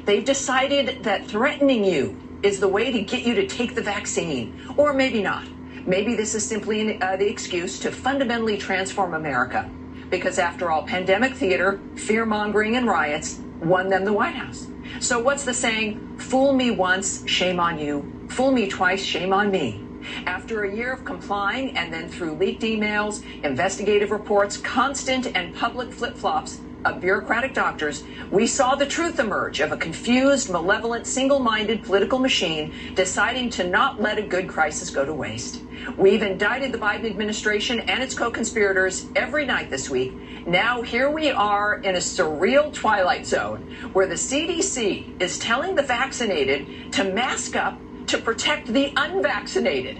They've decided that threatening you is the way to get you to take the vaccine, or maybe not. Maybe this is simply the excuse to fundamentally transform America. Because after all, pandemic theater, fear-mongering, and riots won them the White House. So what's the saying? Fool me once, shame on you. Fool me twice, shame on me. After a year of complying and then through leaked emails, investigative reports, constant and public flip-flops of bureaucratic doctors, we saw the truth emerge of a confused, malevolent, single-minded political machine deciding to not let a good crisis go to waste. We've indicted the Biden administration and its co-conspirators every night this week. Now here we are in a surreal twilight zone where the CDC is telling the vaccinated to mask up to protect the unvaccinated.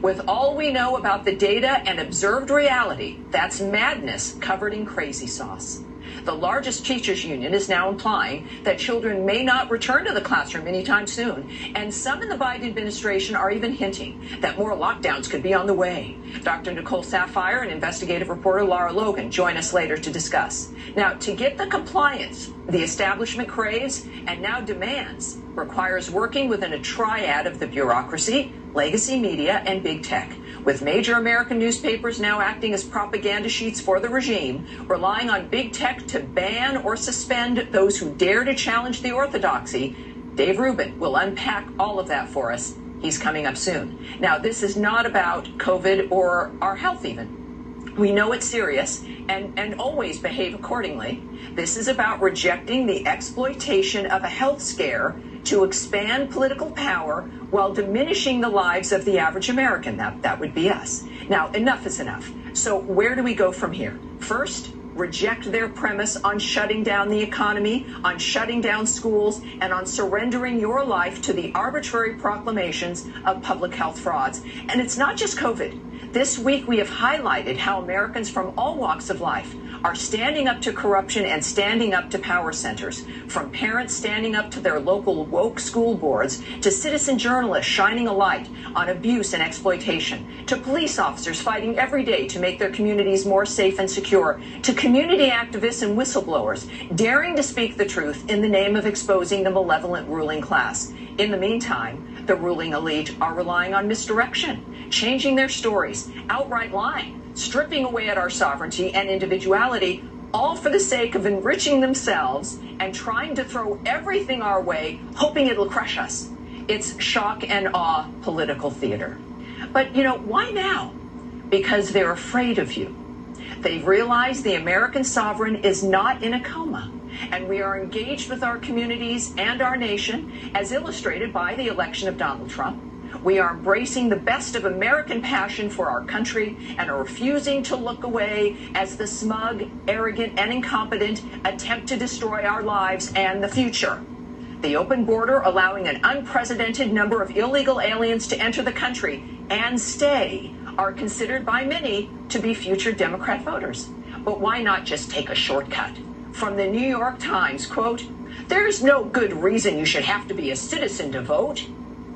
With all we know about the data and observed reality, that's madness covered in crazy sauce. The largest teachers union is now implying that children may not return to the classroom anytime soon. And some in the Biden administration are even hinting that more lockdowns could be on the way. Dr. Nicole Saphier and investigative reporter Lara Logan join us later to discuss. Now, to get the compliance the establishment craves and now demands requires working within a triad of the bureaucracy, legacy media, and big tech, with major American newspapers now acting as propaganda sheets for the regime, relying on big tech to ban or suspend those who dare to challenge the orthodoxy. Dave Rubin will unpack all of that for us. He's coming up soon. Now, this is not about COVID or our health even. We know it's serious and always behave accordingly. This is about rejecting the exploitation of a health scare to expand political power while diminishing the lives of the average American. That would be us. Now, enough is enough. So where do we go from here? First, reject their premise on shutting down the economy, on shutting down schools, and on surrendering your life to the arbitrary proclamations of public health frauds. And it's not just COVID. This week, we have highlighted how Americans from all walks of life are standing up to corruption and standing up to power centers, from parents standing up to their local woke school boards, to citizen journalists shining a light on abuse and exploitation, to police officers fighting every day to make their communities more safe and secure, to community activists and whistleblowers daring to speak the truth in the name of exposing the malevolent ruling class. In the meantime, the ruling elite are relying on misdirection, changing their stories, outright lying, stripping away at our sovereignty and individuality, all for the sake of enriching themselves and trying to throw everything our way, hoping it'll crush us. It's shock and awe political theater. But, why now? Because they're afraid of you. They've realized the American sovereign is not in a coma, and we are engaged with our communities and our nation, as illustrated by the election of Donald Trump. We are embracing the best of American passion for our country and are refusing to look away as the smug, arrogant, and incompetent attempt to destroy our lives and the future. The open border allowing an unprecedented number of illegal aliens to enter the country and stay are considered by many to be future Democrat voters. But why not just take a shortcut? From the New York Times, quote, "There's no good reason you should have to be a citizen to vote."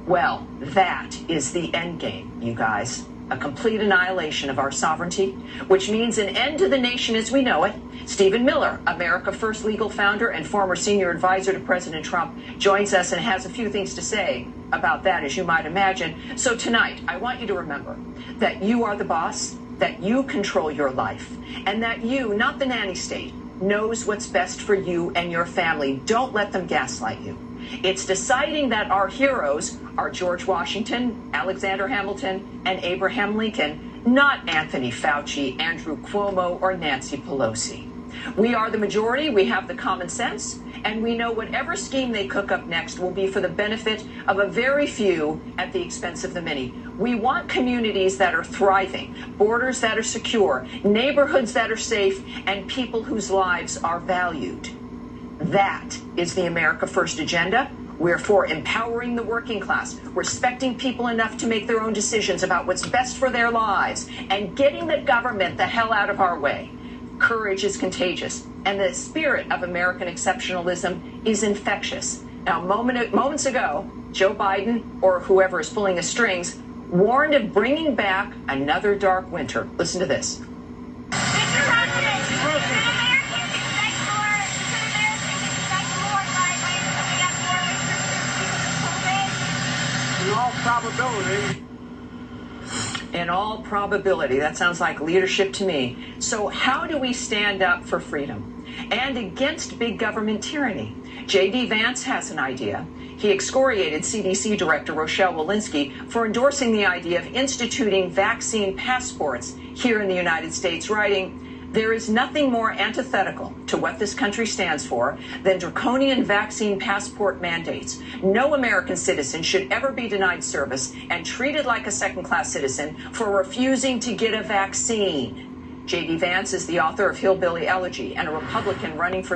Well, that is the end game, you guys. A complete annihilation of our sovereignty, which means an end to the nation as we know it. Stephen Miller, America First legal founder and former senior advisor to President Trump, joins us and has a few things to say about that, as you might imagine. So tonight, I want you to remember that you are the boss, that you control your life, and that you, not the nanny state, knows what's best for you and your family. Don't let them gaslight you. It's deciding that our heroes are George Washington, Alexander Hamilton, and Abraham Lincoln, not Anthony Fauci, Andrew Cuomo, or Nancy Pelosi. We are the majority, we have the common sense, and we know whatever scheme they cook up next will be for the benefit of a very few at the expense of the many. We want communities that are thriving, borders that are secure, neighborhoods that are safe, and people whose lives are valued. That is the America First agenda. We're for empowering the working class, respecting people enough to make their own decisions about what's best for their lives, and getting the government the hell out of our way. Courage is contagious, and the spirit of American exceptionalism is infectious. Now, moments ago, Joe Biden, or whoever is pulling the strings, warned of bringing back another dark winter. Listen to this. Mr. President, should Americans expect more violence against all probability. In all probability, that sounds like leadership to me. So how do we stand up for freedom and against big government tyranny? J.D. Vance has an idea. He excoriated CDC Director Rochelle Walensky for endorsing the idea of instituting vaccine passports here in the United States, writing, "There is nothing more antithetical to what this country stands for than draconian vaccine passport mandates. No American citizen should ever be denied service and treated like a second-class citizen for refusing to get a vaccine." J.D. Vance is the author of Hillbilly Elegy and a Republican running for